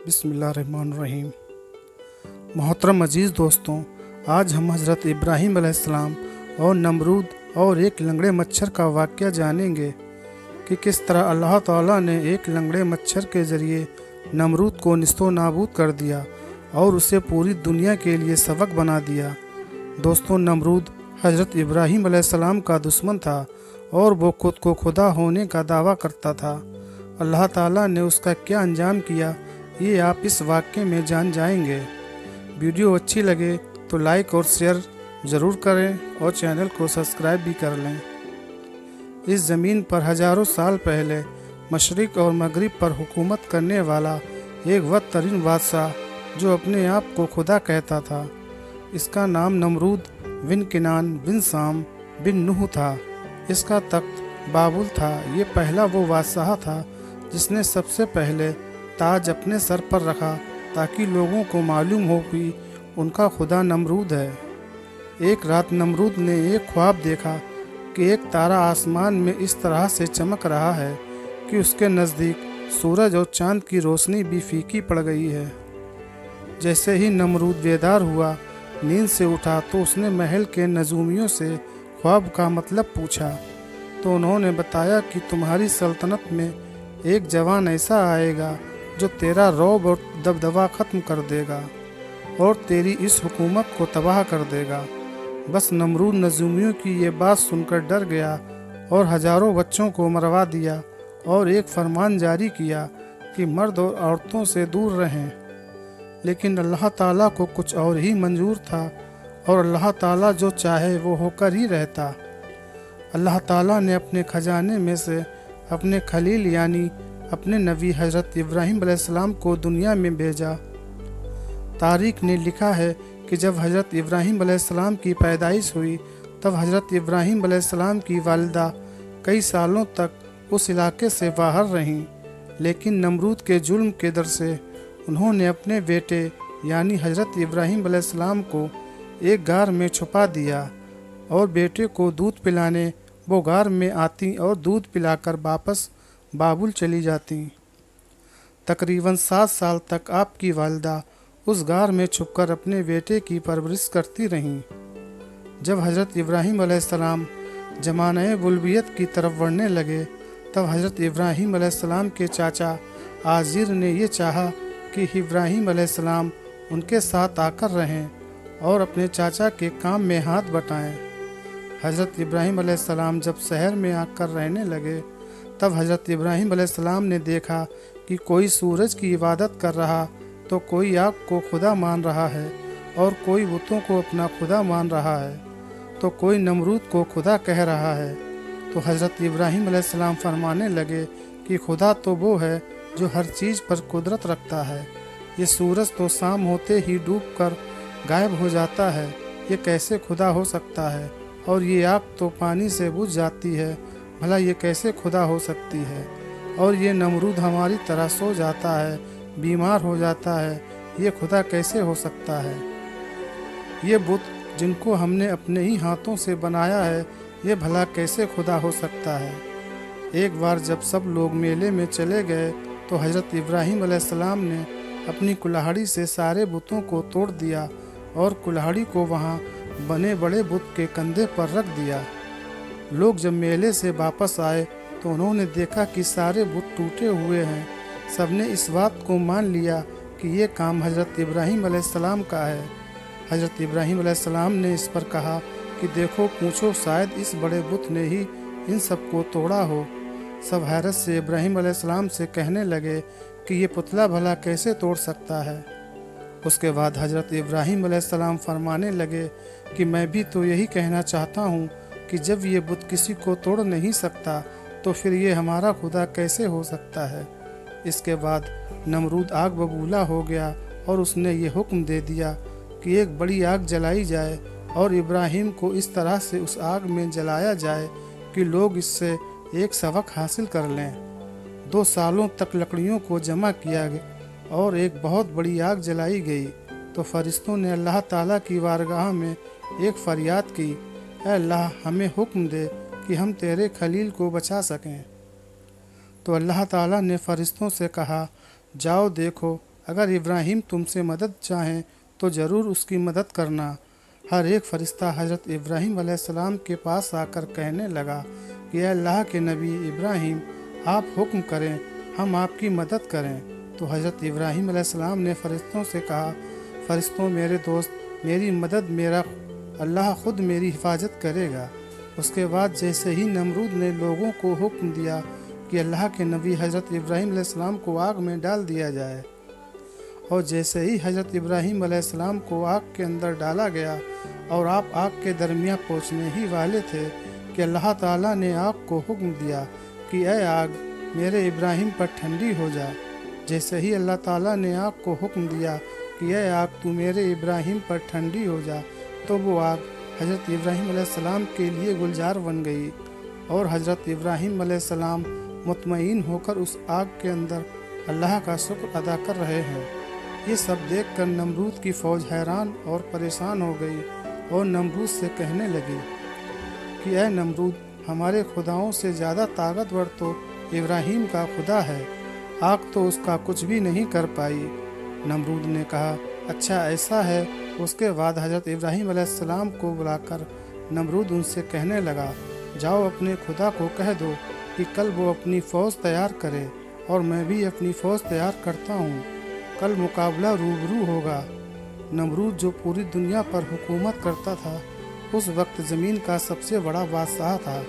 बिस्मिल्लाहिर्रहमानिर्रहीम। मोहतरम अजीज़ दोस्तों, आज हम हज़रत इब्राहीम अलैहिस्सलाम और नमरूद और एक लंगड़े मच्छर का वाक़या जानेंगे कि किस तरह अल्लाह ताला ने एक लंगड़े मच्छर के ज़रिए नमरूद को निस्तो नाबूद कर दिया और उसे पूरी दुनिया के लिए सबक बना दिया। दोस्तों, नमरूद हज़रत इब्राहीम अलैहिस्सलाम का दुश्मन था और वो खुद को खुदा होने का दावा करता था। अल्लाह ताला ने उसका क्या अंजाम किया, ये आप इस वाक़ये में जान जाएंगे। वीडियो अच्छी लगे तो लाइक और शेयर ज़रूर करें और चैनल को सब्सक्राइब भी कर लें। इस ज़मीन पर हज़ारों साल पहले मशरिक़ और मगरिब पर हुकूमत करने वाला एक बदतरीन बादशाह जो अपने आप को खुदा कहता था, इसका नाम नमरूद बिन किनान बिन साम बिन नूह था। इसका तख्त बाबुल था। ये पहला वो बादशाह था जिसने सबसे पहले ताज अपने सर पर रखा ताकि लोगों को मालूम हो कि उनका खुदा नमरूद है। एक रात नमरूद ने एक ख्वाब देखा कि एक तारा आसमान में इस तरह से चमक रहा है कि उसके नज़दीक सूरज और चांद की रोशनी भी फीकी पड़ गई है। जैसे ही नमरूद बेदार हुआ, नींद से उठा तो उसने महल के नजूमियों से ख्वाब का मतलब पूछा तो उन्होंने बताया कि तुम्हारी सल्तनत में एक जवान ऐसा आएगा जो तेरा रौब और दबदबा ख़त्म कर देगा और तेरी इस हुकूमत को तबाह कर देगा। बस नमरूद नजूमियों की ये बात सुनकर डर गया और हज़ारों बच्चों को मरवा दिया और एक फरमान जारी किया कि मर्द और औरतों से दूर रहें। लेकिन अल्लाह ताला को कुछ और ही मंजूर था और अल्लाह ताला जो चाहे वो होकर ही रहता। अल्लाह ताला ने अपने खजाने में से अपने खलील यानी अपने नबी हज़रत इब्राहीम अलैहिस्सलाम को दुनिया में भेजा। तारीख ने लिखा है कि जब हज़रत इब्राहीम अलैहिस्सलाम की पैदाइश हुई तब हज़रत इब्राहीम अलैहिस्सलाम की वालिदा कई सालों तक उस इलाके से बाहर रहीं, लेकिन नमरूद के जुल्म के डर से उन्होंने अपने बेटे यानी हज़रत इब्राहीम अलैहिस्सलाम को एक गार में छुपा दिया और बेटे को दूध पिलाने वो गार में आती और दूध पिलाकर वापस बाबुल चली जाती। तकरीबन 7 साल तक आपकी वालिदा उस गार में छुपकर अपने बेटे की परवरिश करती रहीं। जब हज़रत इब्राहीम अलैहिस्सलाम ज़माने बुलबियत की तरफ बढ़ने लगे तब हज़रत इब्राहीम अलैहिस्सलाम के चाचा आज़िर ने ये चाहा कि इब्राहीम अलैहिस्सलाम उनके साथ आकर रहें और अपने चाचा के काम में हाथ बटाएं। हज़रत इब्राहीम अलैहिस्सलाम जब शहर में आकर रहने लगे तब हज़रत इब्राहीम अलैहिस्सलाम ने देखा कि कोई सूरज की इबादत कर रहा तो कोई आग को खुदा मान रहा है और कोई बुतों को अपना खुदा मान रहा है तो कोई नमरूद को खुदा कह रहा है। तो हज़रत इब्राहीम अलैहिस्सलाम फरमाने लगे कि खुदा तो वो है जो हर चीज़ पर कुदरत रखता है। ये सूरज तो शाम होते ही डूब कर गायब हो जाता है, ये कैसे खुदा हो सकता है? और ये आग तो पानी से बुझ जाती है, भला ये कैसे खुदा हो सकती है? और ये नमरूद हमारी तरह सो जाता है, बीमार हो जाता है, ये खुदा कैसे हो सकता है? ये बुत जिनको हमने अपने ही हाथों से बनाया है, ये भला कैसे खुदा हो सकता है? एक बार जब सब लोग मेले में चले गए तो हज़रत इब्राहीम अलैहिस्सलाम ने अपनी कुल्हाड़ी से सारे बुतों को तोड़ दिया और कुल्हाड़ी को वहाँ बने बड़े बुत के कंधे पर रख दिया। लोग जब मेले से वापस आए तो उन्होंने देखा कि सारे बुत टूटे हुए हैं। सबने इस बात को मान लिया कि ये काम हज़रत इब्राहीम अलैहिस्सलाम का है। हज़रत इब्राहीम अलैहिस्सलाम ने इस पर कहा कि देखो, पूछो, शायद इस बड़े बुत ने ही इन सबको तोड़ा हो। सब हैरत से इब्राहीम अलैहिस्सलाम से कहने लगे कि ये पुतला भला कैसे तोड़ सकता है। उसके बाद हज़रत इब्राहीम अलैहिस्सलाम फरमाने लगे कि मैं भी तो यही कहना चाहता हूँ कि जब ये बुत किसी को तोड़ नहीं सकता तो फिर ये हमारा खुदा कैसे हो सकता है। इसके बाद नमरूद आग बबूला हो गया और उसने ये हुक्म दे दिया कि एक बड़ी आग जलाई जाए और इब्राहीम को इस तरह से उस आग में जलाया जाए कि लोग इससे एक सबक हासिल कर लें। 2 सालों तक लकड़ियों को जमा किया गया और एक बहुत बड़ी आग जलाई गई तो फरिश्तों ने अल्लाह ताला की बारगाह में एक फरियाद की, ऐ अल्लाह, हमें हुक्म दे कि हम तेरे खलील को बचा सकें। तो अल्लाह ताला ने फरिश्तों से कहा, जाओ देखो अगर इब्राहिम तुमसे मदद चाहें तो ज़रूर उसकी मदद करना। हर एक फरिश्ता हज़रत इब्राहिम अलैहिस्सलाम के पास आकर कहने लगा कि ऐ अल्लाह के नबी इब्राहिम, आप हुक्म करें, हम आपकी मदद करें। तो हज़रत इब्राहिम अलैहिस्सलाम ने फरिश्तों से कहा, फरिश्तों मेरे दोस्त, मेरी मदद मेरा अल्लाह खुद मेरी हिफाजत करेगा। उसके बाद जैसे ही नमरूद ने लोगों को हुक्म दिया कि अल्लाह के नबी हज़रत इब्राहिम अलैहिस्सलाम को आग में डाल दिया जाए, और जैसे ही हज़रत इब्राहिम अलैहिस्सलाम को आग के अंदर डाला गया और आप आग के दरमियान पहुँचने ही वाले थे कि अल्लाह ताला ने आग को हुक्म दिया कि ऐ आग, मेरे इब्राहिम पर ठंडी हो जा। जैसे ही अल्लाह ताला ने आग को हुक्म दिया कि ऐ आग, तू मेरे इब्राहिम पर ठंडी हो जा, तो वो आग हज़रत इब्राहिम अलैहिस्सलाम के लिए गुलजार बन गई और हज़रत इब्राहिम अलैहिस्सलाम मुतमईन होकर उस आग के अंदर अल्लाह का शुक्र अदा कर रहे हैं। ये सब देखकर नमरूद की फ़ौज हैरान और परेशान हो गई और नमरूद से कहने लगी कि ऐ नमरूद, हमारे खुदाओं से ज़्यादा ताकतवर तो इब्राहिम का खुदा है, आग तो उसका कुछ भी नहीं कर पाई। नमरूद ने कहा, अच्छा ऐसा है। उसके बाद हज़रत इब्राहिम अलैहिस्सलाम को बुलाकर नमरूद उनसे कहने लगा, जाओ अपने खुदा को कह दो कि कल वो अपनी फ़ौज तैयार करे और मैं भी अपनी फ़ौज तैयार करता हूँ। कल मुकाबला रूबरू होगा। नमरूद जो पूरी दुनिया पर हुकूमत करता था, उस वक्त ज़मीन का सबसे बड़ा बादशाह था।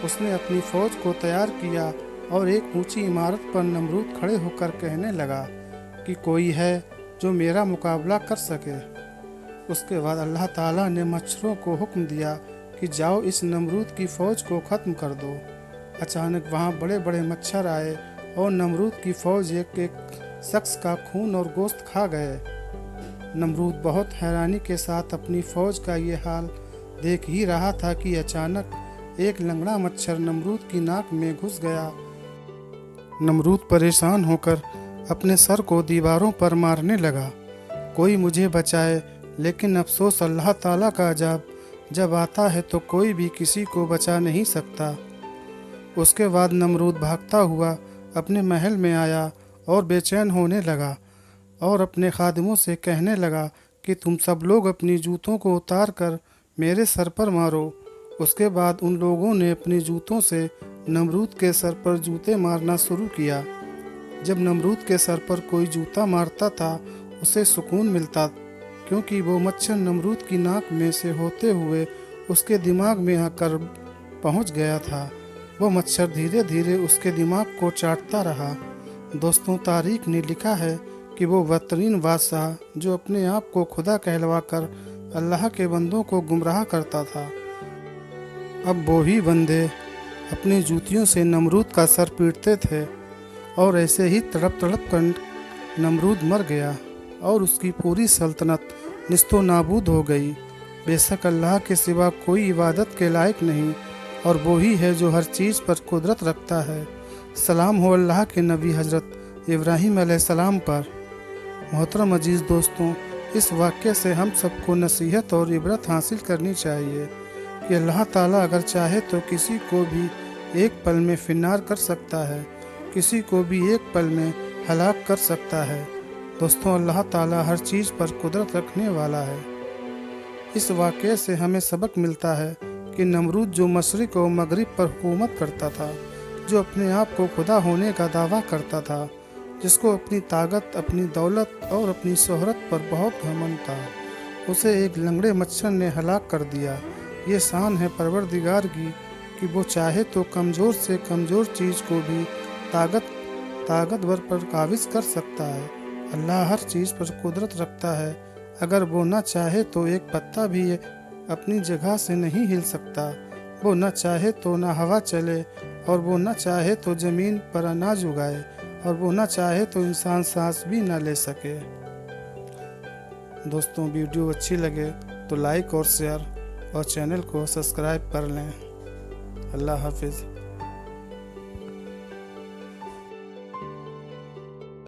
उसने अपनी फ़ौज को तैयार किया और एक ऊंची इमारत पर नमरूद खड़े होकर कहने लगा कि कोई है जो मेरा मुकाबला कर सके। उसके बाद अल्लाह ताला ने मच्छरों को हुक्म दिया कि जाओ इस नमरूद की फ़ौज को ख़त्म कर दो। अचानक वहाँ बड़े बड़े मच्छर आए और नमरूद की फ़ौज एक एक शख्स का खून और गोश्त खा गए। नमरूद बहुत हैरानी के साथ अपनी फ़ौज का ये हाल देख ही रहा था कि अचानक एक लंगड़ा मच्छर नमरूद की नाक में घुस गया। नमरूद परेशान होकर अपने सर को दीवारों पर मारने लगा, कोई मुझे बचाए। लेकिन अफसोस, अल्लाह ताला का अज़ाब जब आता है तो कोई भी किसी को बचा नहीं सकता। उसके बाद नमरूद भागता हुआ अपने महल में आया और बेचैन होने लगा और अपने खादिमों से कहने लगा कि तुम सब लोग अपनी जूतों को उतार कर मेरे सर पर मारो। उसके बाद उन लोगों ने अपने जूतों से नमरूद के सर पर जूते मारना शुरू किया। जब नमरूद के सर पर कोई जूता मारता था, उसे सुकून मिलता, क्योंकि वो मच्छर नमरूद की नाक में से होते हुए उसके दिमाग में आकर पहुंच गया था। वो मच्छर धीरे धीरे उसके दिमाग को चाटता रहा। दोस्तों, तारीख ने लिखा है कि वो बदतरीन बादशाह जो अपने आप को खुदा कहलवाकर अल्लाह के बंदों को गुमराह करता था, अब वो ही बंदे अपनी जूतियों से नमरूद का सर पीटते थे और ऐसे ही तड़प तड़प कर नमरूद मर गया और उसकी पूरी सल्तनत निस्तो नाबूद हो गई। बेशक अल्लाह के सिवा कोई इबादत के लायक नहीं और वो ही है जो हर चीज़ पर कुदरत रखता है। सलाम हो अल्लाह के नबी हज़रत इब्राहिम अलैहिस्सलाम पर। मोहतरम अजीज़ दोस्तों, इस वाक़ये से हम सबको नसीहत और इबरत हासिल करनी चाहिए कि अल्लाह ताला अगर चाहे तो किसी को भी एक पल में फिन्नार कर सकता है, किसी को भी एक पल में हलाक कर सकता है। दोस्तों, अल्लाह ताला हर चीज़ पर कुदरत रखने वाला है। इस वाक़ये से हमें सबक मिलता है कि नमरूद जो मशरिक़ और मगरिब पर हुकूमत करता था, जो अपने आप को खुदा होने का दावा करता था, जिसको अपनी ताकत, अपनी दौलत और अपनी शोहरत पर बहुत घमंड था, उसे एक लंगड़े मच्छर ने हलाक कर दिया। ये शान है परवरदिगार की कि वो चाहे तो कमज़ोर से कमज़ोर चीज़ को भी ताकतवर पर काबिज कर सकता है। अल्लाह हर चीज़ पर कुदरत रखता है। अगर वो न चाहे तो एक पत्ता भी अपनी जगह से नहीं हिल सकता। वो न चाहे तो न हवा चले और वो न चाहे तो ज़मीन पर अनाज उगाए और वो न चाहे तो इंसान सांस भी न ले सके। दोस्तों, वीडियो अच्छी लगे तो लाइक और शेयर और चैनल को सब्सक्राइब कर लें। अल्लाह हाफिज़।